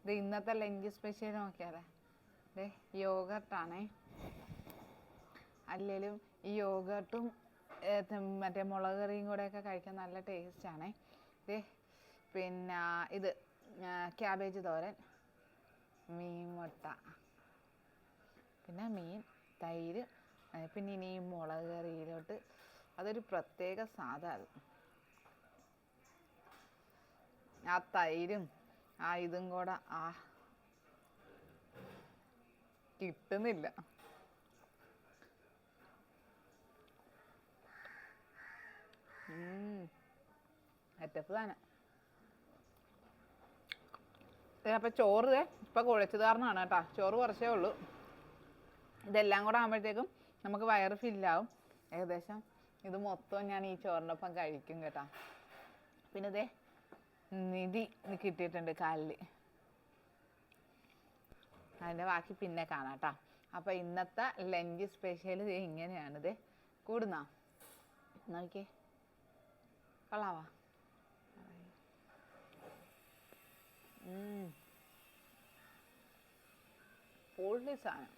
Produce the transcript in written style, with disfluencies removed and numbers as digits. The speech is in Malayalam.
ഇത് ഇന്നത്തെ ലഞ്ച് സ്പെഷ്യൽ നോക്കിയാലേ ദേ യോഗർട്ടാണേ. അല്ലെങ്കിലും ഈ യോഗർട്ടും മറ്റേ മുളക് കറിയും കൂടെയൊക്കെ കഴിക്കാൻ നല്ല ടേസ്റ്റാണേ. ദേ പിന്നെ ഇത് ക്യാബേജ് തോരൻ, മീൻ മുട്ട, പിന്നെ മീൻ, തൈര്, പിന്നെ ഇനി മുളക് കറിയിലോട്ട് അതൊരു പ്രത്യേക സാധനം. ആ തൈരും ആ ഇതും കൂടെ കിട്ടുന്നില്ല. എറ്റപ്പ് തന്നെ. അപ്പം ചോറ് ഇപ്പം കുഴച്ചത് കാരണമാണ് കേട്ടോ, ചോറ് കുറച്ചേ ഉള്ളൂ. ഇതെല്ലാം കൂടെ ആകുമ്പോഴത്തേക്കും നമുക്ക് വയറ് ഫില്ലാവും. ഏകദേശം ഇത് മൊത്തം ഞാൻ ഈ ചോറിൻ്റെ ഒപ്പം കഴിക്കും കേട്ടോ. പിന്നെ ഇതേ നിധി കിട്ടിയിട്ടുണ്ട് കാലിൽ. അതിൻ്റെ ബാക്കി പിന്നെ കാണാം കേട്ടോ. അപ്പോൾ ഇന്നത്തെ ലഞ്ച് സ്പെഷ്യൽ ഇങ്ങനെയാണിത്. കൂടുന്നാ നോക്കിയേ, കൊള്ളാവാ. പൊള്ളി സാധനം.